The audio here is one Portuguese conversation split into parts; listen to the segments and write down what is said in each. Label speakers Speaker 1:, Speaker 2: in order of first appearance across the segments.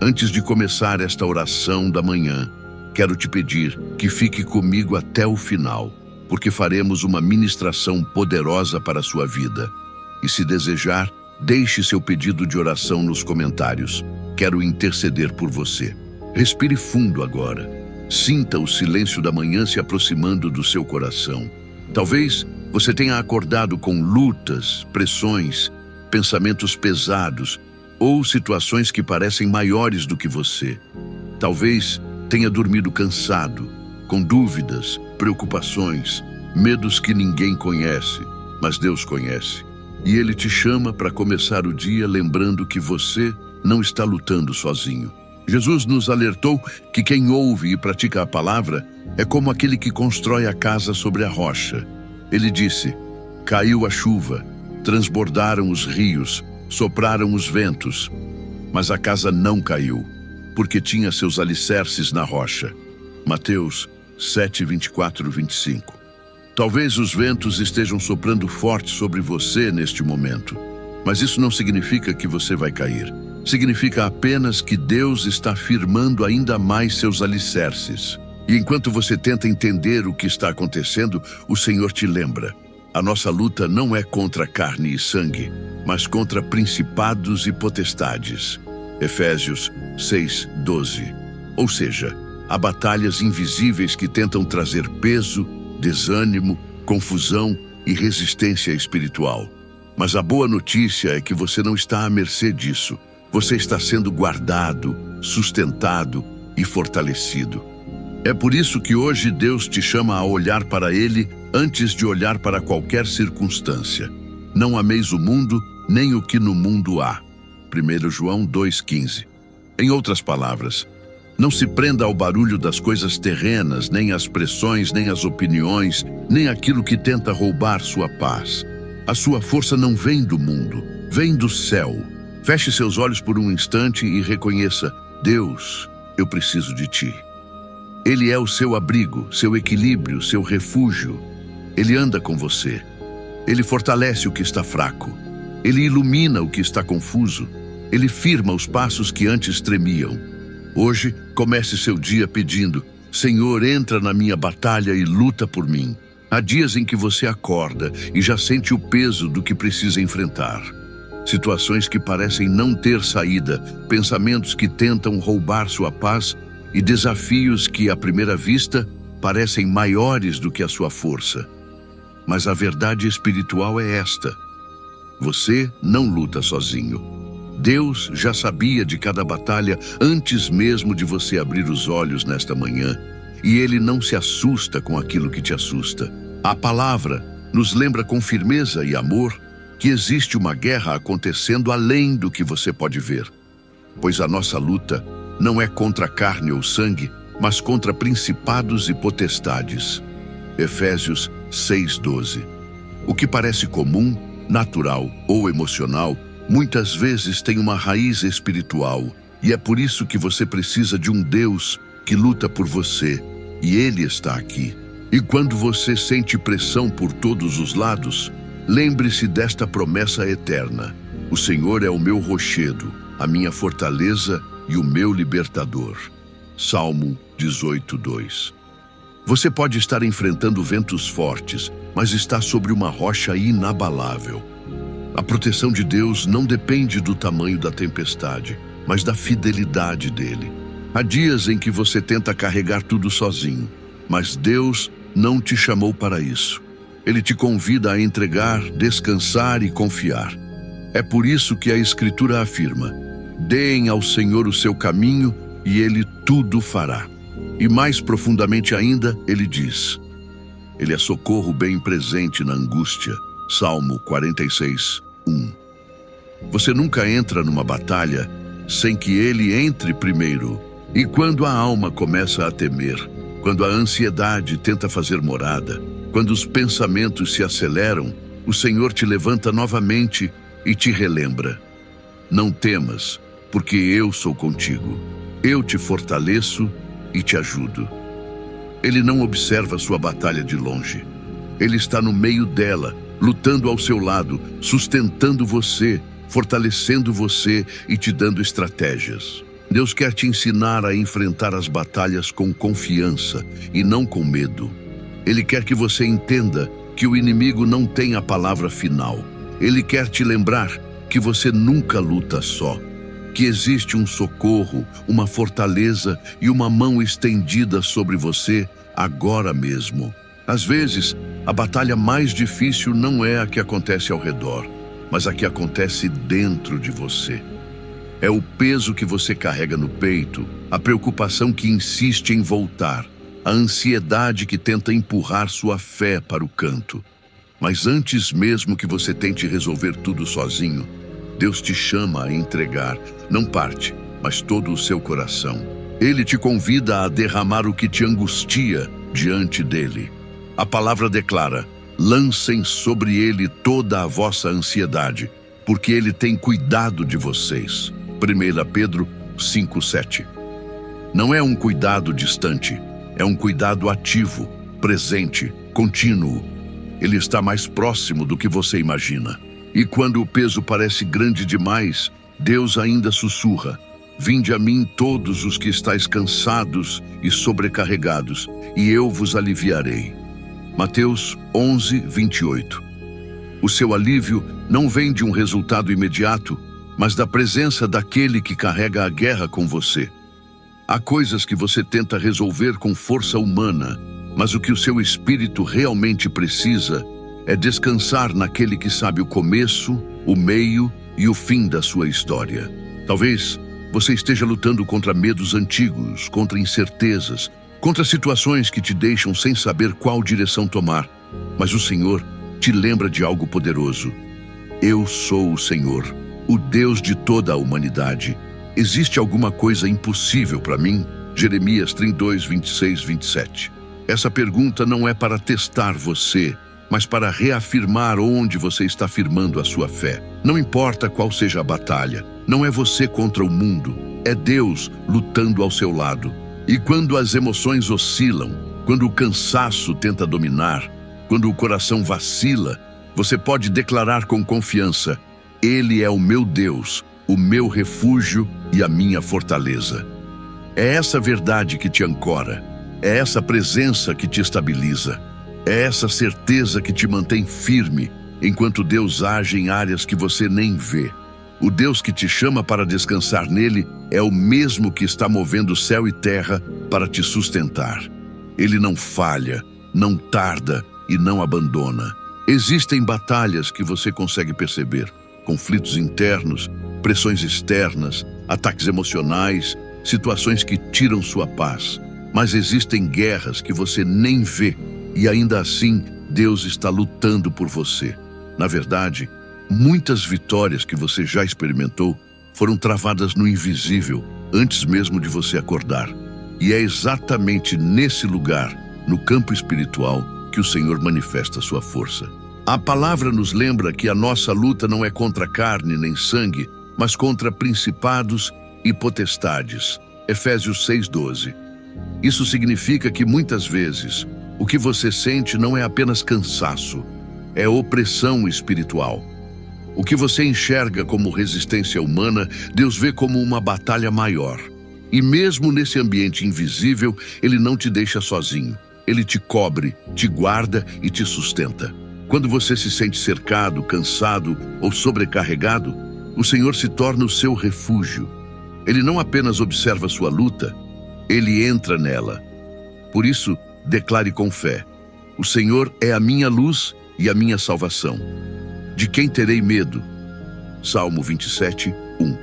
Speaker 1: Antes de começar esta oração da manhã, quero te pedir que fique comigo até o final, porque faremos uma ministração poderosa para a sua vida. E se desejar, deixe seu pedido de oração nos comentários. Quero interceder por você. Respire fundo agora. Sinta o silêncio da manhã se aproximando do seu coração. Talvez você tenha acordado com lutas, pressões, pensamentos pesados ou situações que parecem maiores do que você. Talvez tenha dormido cansado, com dúvidas, preocupações, medos que ninguém conhece, mas Deus conhece. E Ele te chama para começar o dia lembrando que você não está lutando sozinho. Jesus nos alertou que quem ouve e pratica a palavra é como aquele que constrói a casa sobre a rocha. Ele disse: caiu a chuva, transbordaram os rios, sopraram os ventos, mas a casa não caiu, porque tinha seus alicerces na rocha. Mateus 7, 24, 25. Talvez os ventos estejam soprando forte sobre você neste momento, mas isso não significa que você vai cair. Significa apenas que Deus está firmando ainda mais seus alicerces. E enquanto você tenta entender o que está acontecendo, o Senhor te lembra: a nossa luta não é contra carne e sangue, mas contra principados e potestades. Efésios 6, 12. Ou seja, há batalhas invisíveis que tentam trazer peso, desânimo, confusão e resistência espiritual. Mas a boa notícia é que você não está à mercê disso. Você está sendo guardado, sustentado e fortalecido. É por isso que hoje Deus te chama a olhar para Ele antes de olhar para qualquer circunstância. Não ameis o mundo, nem o que no mundo há. 1 João 2,15. Em outras palavras, não se prenda ao barulho das coisas terrenas, nem às pressões, nem às opiniões, nem aquilo que tenta roubar sua paz. A sua força não vem do mundo, vem do céu. Feche seus olhos por um instante e reconheça: Deus, eu preciso de Ti. Ele é o seu abrigo, seu equilíbrio, seu refúgio. Ele anda com você. Ele fortalece o que está fraco. Ele ilumina o que está confuso. Ele firma os passos que antes tremiam. Hoje, comece seu dia pedindo: Senhor, entra na minha batalha e luta por mim. Há dias em que você acorda e já sente o peso do que precisa enfrentar. Situações que parecem não ter saída, pensamentos que tentam roubar sua paz e desafios que, à primeira vista, parecem maiores do que a sua força. Mas a verdade espiritual é esta: você não luta sozinho. Deus já sabia de cada batalha antes mesmo de você abrir os olhos nesta manhã, e Ele não se assusta com aquilo que te assusta. A palavra nos lembra com firmeza e amor que existe uma guerra acontecendo além do que você pode ver, pois a nossa luta não é contra carne ou sangue, mas contra principados e potestades. Efésios 6:12. O que parece comum, natural ou emocional, muitas vezes tem uma raiz espiritual, e é por isso que você precisa de um Deus que luta por você, e Ele está aqui. E quando você sente pressão por todos os lados, lembre-se desta promessa eterna: o Senhor é o meu rochedo, a minha fortaleza e o meu libertador. Salmo 18:2. Você pode estar enfrentando ventos fortes, mas está sobre uma rocha inabalável. A proteção de Deus não depende do tamanho da tempestade, mas da fidelidade dele. Há dias em que você tenta carregar tudo sozinho, mas Deus não te chamou para isso. Ele te convida a entregar, descansar e confiar. É por isso que a Escritura afirma: deem ao Senhor o seu caminho e Ele tudo fará. E mais profundamente ainda, Ele diz: Ele é socorro bem presente na angústia. Salmo 46:1. Você nunca entra numa batalha sem que Ele entre primeiro. E quando a alma começa a temer, quando a ansiedade tenta fazer morada, quando os pensamentos se aceleram, o Senhor te levanta novamente e te relembra: não temas, porque eu sou contigo. Eu te fortaleço e te ajudo. Ele não observa sua batalha de longe. Ele está no meio dela, lutando ao seu lado, sustentando você, fortalecendo você e te dando estratégias. Deus quer te ensinar a enfrentar as batalhas com confiança e não com medo. Ele quer que você entenda que o inimigo não tem a palavra final. Ele quer te lembrar que você nunca luta só, que existe um socorro, uma fortaleza e uma mão estendida sobre você agora mesmo. Às vezes, a batalha mais difícil não é a que acontece ao redor, mas a que acontece dentro de você. É o peso que você carrega no peito, a preocupação que insiste em voltar, a ansiedade que tenta empurrar sua fé para o canto. Mas antes mesmo que você tente resolver tudo sozinho, Deus te chama a entregar, não parte, mas todo o seu coração. Ele te convida a derramar o que te angustia diante dele. A palavra declara: lancem sobre ele toda a vossa ansiedade, porque ele tem cuidado de vocês. 1 Pedro 5:7. Não é um cuidado distante, é um cuidado ativo, presente, contínuo. Ele está mais próximo do que você imagina. E quando o peso parece grande demais, Deus ainda sussurra: vinde a mim todos os que estáis cansados e sobrecarregados, e eu vos aliviarei. Mateus 11:28. O seu alívio não vem de um resultado imediato, mas da presença daquele que carrega a guerra com você. Há coisas que você tenta resolver com força humana, mas o que o seu espírito realmente precisa é descansar naquele que sabe o começo, o meio e o fim da sua história. Talvez você esteja lutando contra medos antigos, contra incertezas, contra situações que te deixam sem saber qual direção tomar. Mas o Senhor te lembra de algo poderoso. Eu sou o Senhor, o Deus de toda a humanidade. Existe alguma coisa impossível para mim? Jeremias 32, 26, 27. Essa pergunta não é para testar você, mas para reafirmar onde você está firmando a sua fé. Não importa qual seja a batalha, não é você contra o mundo, é Deus lutando ao seu lado. E quando as emoções oscilam, quando o cansaço tenta dominar, quando o coração vacila, você pode declarar com confiança: Ele é o meu Deus, o meu refúgio e a minha fortaleza. É essa verdade que te ancora, é essa presença que te estabiliza, é essa certeza que te mantém firme, enquanto Deus age em áreas que você nem vê. O Deus que te chama para descansar nele é o mesmo que está movendo céu e terra para te sustentar. Ele não falha, não tarda e não abandona. Existem batalhas que você consegue perceber, conflitos internos, pressões externas, ataques emocionais, situações que tiram sua paz. Mas existem guerras que você nem vê e ainda assim Deus está lutando por você. Na verdade, muitas vitórias que você já experimentou foram travadas no invisível antes mesmo de você acordar. E é exatamente nesse lugar, no campo espiritual, que o Senhor manifesta sua força. A palavra nos lembra que a nossa luta não é contra carne nem sangue, mas contra principados e potestades. Efésios 6:12. Isso significa que muitas vezes o que você sente não é apenas cansaço, é opressão espiritual. O que você enxerga como resistência humana, Deus vê como uma batalha maior. E mesmo nesse ambiente invisível, Ele não te deixa sozinho. Ele te cobre, te guarda e te sustenta. Quando você se sente cercado, cansado ou sobrecarregado, o Senhor se torna o seu refúgio. Ele não apenas observa sua luta, Ele entra nela. Por isso, declare com fé: o Senhor é a minha luz e a minha salvação. De quem terei medo? Salmo 27, 1.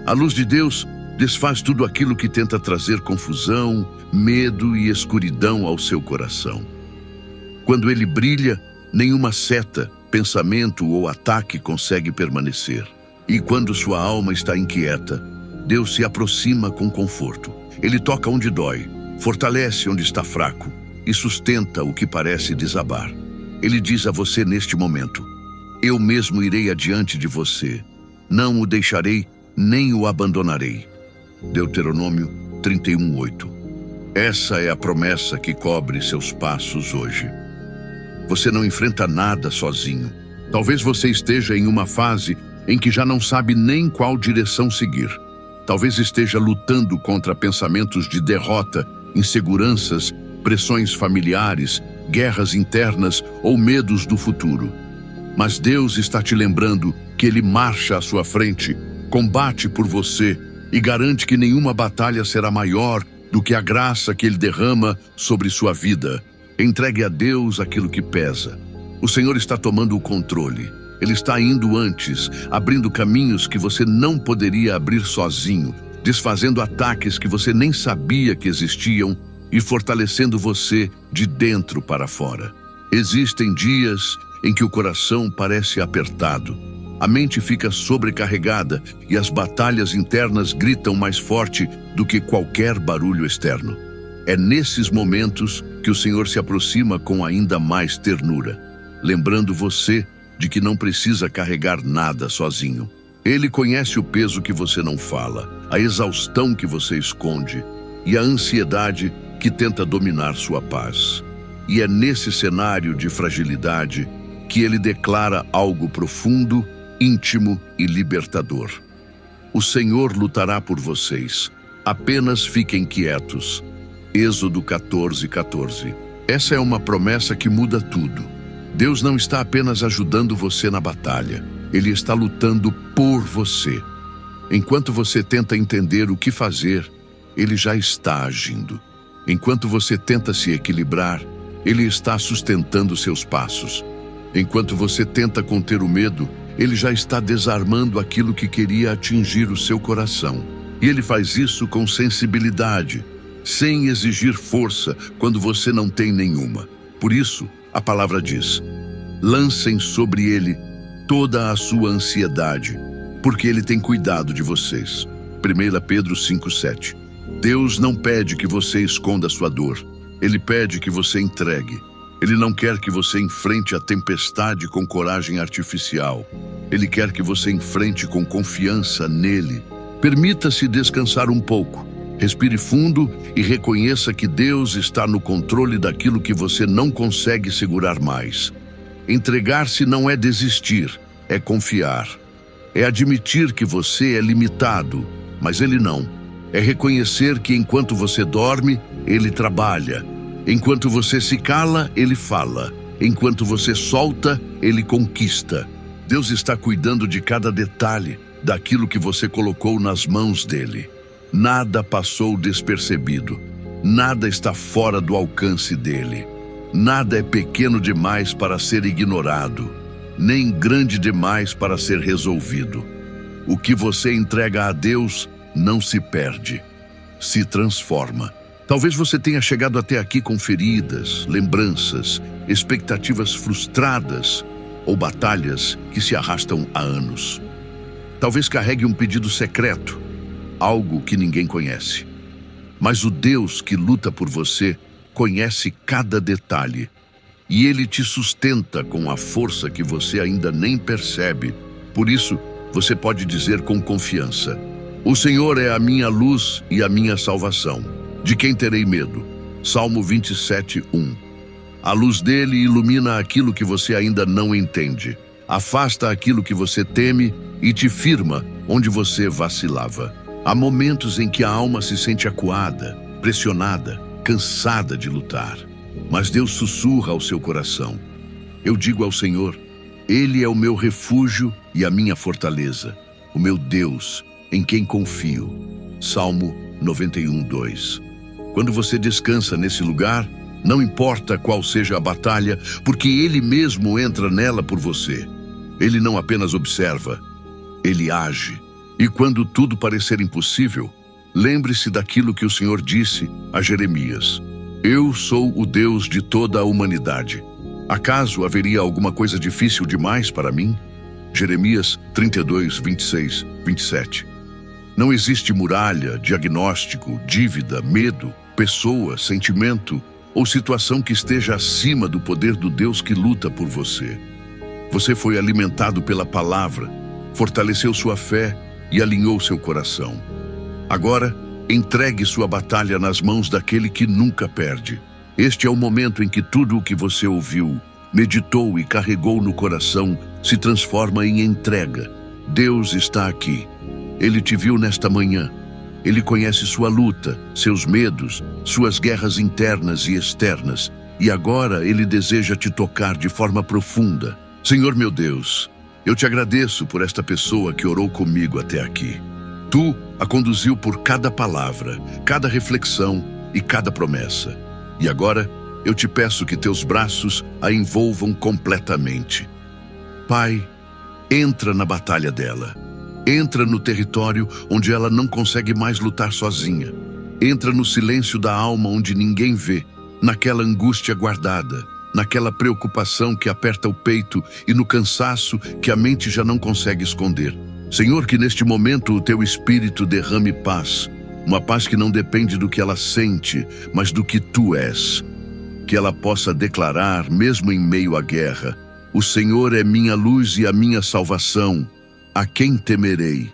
Speaker 1: A luz de Deus desfaz tudo aquilo que tenta trazer confusão, medo e escuridão ao seu coração. Quando ele brilha, nenhuma seta, pensamento ou ataque consegue permanecer. E quando sua alma está inquieta, Deus se aproxima com conforto. Ele toca onde dói, fortalece onde está fraco e sustenta o que parece desabar. Ele diz a você neste momento: eu mesmo irei adiante de você, não o deixarei nem o abandonarei. Deuteronômio 31:8. Essa é a promessa que cobre seus passos hoje. Você não enfrenta nada sozinho. Talvez você esteja em uma fase em que já não sabe nem qual direção seguir. Talvez esteja lutando contra pensamentos de derrota, inseguranças, pressões familiares, guerras internas ou medos do futuro. Mas Deus está te lembrando que Ele marcha à sua frente, combate por você e garante que nenhuma batalha será maior do que a graça que Ele derrama sobre sua vida. Entregue a Deus aquilo que pesa. O Senhor está tomando o controle. Ele está indo antes, abrindo caminhos que você não poderia abrir sozinho, desfazendo ataques que você nem sabia que existiam e fortalecendo você de dentro para fora. Existem dias em que o coração parece apertado, a mente fica sobrecarregada e as batalhas internas gritam mais forte do que qualquer barulho externo. É nesses momentos que o Senhor se aproxima com ainda mais ternura, lembrando você de que não precisa carregar nada sozinho. Ele conhece o peso que você não fala, a exaustão que você esconde e a ansiedade que tenta dominar sua paz. E é nesse cenário de fragilidade que ele declara algo profundo, íntimo e libertador. O Senhor lutará por vocês. Apenas fiquem quietos. Êxodo 14:14. Essa é uma promessa que muda tudo. Deus não está apenas ajudando você na batalha. Ele está lutando por você. Enquanto você tenta entender o que fazer, Ele já está agindo. Enquanto você tenta se equilibrar, Ele está sustentando seus passos. Enquanto você tenta conter o medo, Ele já está desarmando aquilo que queria atingir o seu coração. E Ele faz isso com sensibilidade, sem exigir força quando você não tem nenhuma. Por isso, a palavra diz: lancem sobre Ele toda a sua ansiedade, porque Ele tem cuidado de vocês. 1 Pedro 5:7. Deus não pede que você esconda sua dor. Ele pede que você entregue. Ele não quer que você enfrente a tempestade com coragem artificial. Ele quer que você enfrente com confiança nele. Permita-se descansar um pouco. Respire fundo e reconheça que Deus está no controle daquilo que você não consegue segurar mais. Entregar-se não é desistir, é confiar. É admitir que você é limitado, mas Ele não. É reconhecer que enquanto você dorme, Ele trabalha. Enquanto você se cala, Ele fala. Enquanto você solta, Ele conquista. Deus está cuidando de cada detalhe daquilo que você colocou nas mãos dele. Nada passou despercebido. Nada está fora do alcance dele. Nada é pequeno demais para ser ignorado, nem grande demais para ser resolvido. O que você entrega a Deus não se perde, se transforma. Talvez você tenha chegado até aqui com feridas, lembranças, expectativas frustradas ou batalhas que se arrastam há anos. Talvez carregue um pedido secreto, algo que ninguém conhece. Mas o Deus que luta por você conhece cada detalhe e Ele te sustenta com a força que você ainda nem percebe. Por isso, você pode dizer com confiança: o Senhor é a minha luz e a minha salvação. De quem terei medo? Salmo 27:1. A luz dele ilumina aquilo que você ainda não entende, afasta aquilo que você teme e te firma onde você vacilava. Há momentos em que a alma se sente acuada, pressionada, cansada de lutar. Mas Deus sussurra ao seu coração: eu digo ao Senhor, Ele é o meu refúgio e a minha fortaleza, o meu Deus, em quem confio. Salmo 91:2. Quando você descansa nesse lugar, não importa qual seja a batalha, porque Ele mesmo entra nela por você. Ele não apenas observa, Ele age. E quando tudo parecer impossível, lembre-se daquilo que o Senhor disse a Jeremias: eu sou o Deus de toda a humanidade. Acaso haveria alguma coisa difícil demais para mim? Jeremias 32, 26, 27. Não existe muralha, diagnóstico, dívida, medo, pessoa, sentimento ou situação que esteja acima do poder do Deus que luta por você. Você foi alimentado pela palavra, fortaleceu sua fé e alinhou seu coração. Agora, entregue sua batalha nas mãos daquele que nunca perde. Este é o momento em que tudo o que você ouviu, meditou e carregou no coração se transforma em entrega. Deus está aqui. Ele te viu nesta manhã. Ele conhece sua luta, seus medos, suas guerras internas e externas. E agora Ele deseja te tocar de forma profunda. Senhor meu Deus, eu te agradeço por esta pessoa que orou comigo até aqui. Tu a conduziu por cada palavra, cada reflexão e cada promessa. E agora eu te peço que teus braços a envolvam completamente. Pai, entra na batalha dela. Entra no território onde ela não consegue mais lutar sozinha. Entra no silêncio da alma onde ninguém vê, naquela angústia guardada, naquela preocupação que aperta o peito e no cansaço que a mente já não consegue esconder. Senhor, que neste momento o teu Espírito derrame paz, uma paz que não depende do que ela sente, mas do que tu és. Que ela possa declarar, mesmo em meio à guerra, o Senhor é minha luz e a minha salvação. A quem temerei?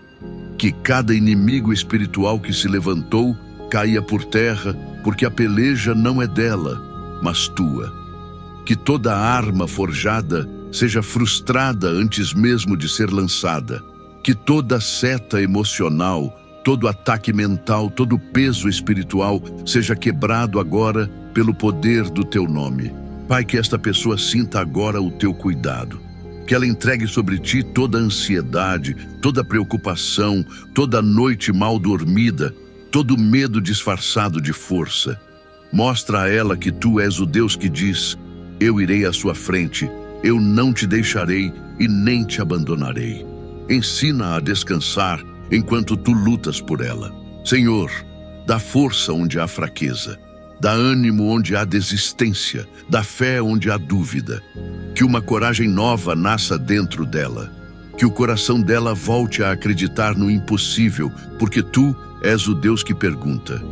Speaker 1: Que cada inimigo espiritual que se levantou caia por terra, porque a peleja não é dela, mas tua. Que toda arma forjada seja frustrada antes mesmo de ser lançada. Que toda seta emocional, todo ataque mental, todo peso espiritual seja quebrado agora pelo poder do teu nome. Pai, que esta pessoa sinta agora o teu cuidado. Que ela entregue sobre ti toda a ansiedade, toda a preocupação, toda a noite mal dormida, todo o medo disfarçado de força. Mostra a ela que tu és o Deus que diz: eu irei à sua frente, eu não te deixarei e nem te abandonarei. Ensina-a a descansar enquanto tu lutas por ela. Senhor, dá força onde há fraqueza, dá ânimo onde há desistência, dá fé onde há dúvida. Que uma coragem nova nasça dentro dela. Que o coração dela volte a acreditar no impossível, porque tu és o Deus que pergunta: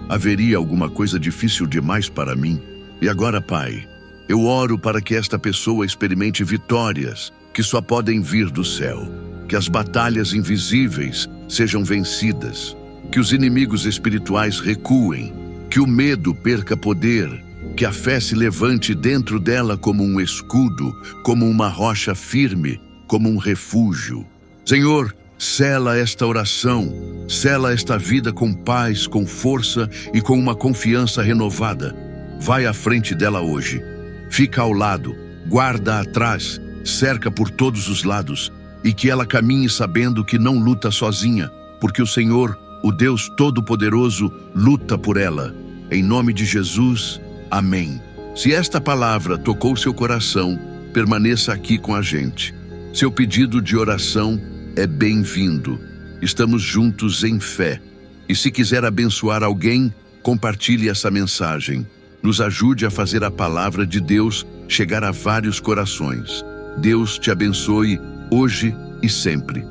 Speaker 1: haveria alguma coisa difícil demais para mim? E agora, Pai, eu oro para que esta pessoa experimente vitórias que só podem vir do céu. Que as batalhas invisíveis sejam vencidas. Que os inimigos espirituais recuem. Que o medo perca poder. Que a fé se levante dentro dela como um escudo, como uma rocha firme, como um refúgio. Senhor, sela esta oração, sela esta vida com paz, com força e com uma confiança renovada. Vai à frente dela hoje. Fica ao lado, guarda atrás, cerca por todos os lados, e que ela caminhe sabendo que não luta sozinha, porque o Senhor, o Deus Todo-Poderoso, luta por ela. Em nome de Jesus, amém. Se esta palavra tocou seu coração, permaneça aqui com a gente. Seu pedido de oração é bem-vindo. Estamos juntos em fé. E se quiser abençoar alguém, compartilhe essa mensagem. Nos ajude a fazer a palavra de Deus chegar a vários corações. Deus te abençoe hoje e sempre.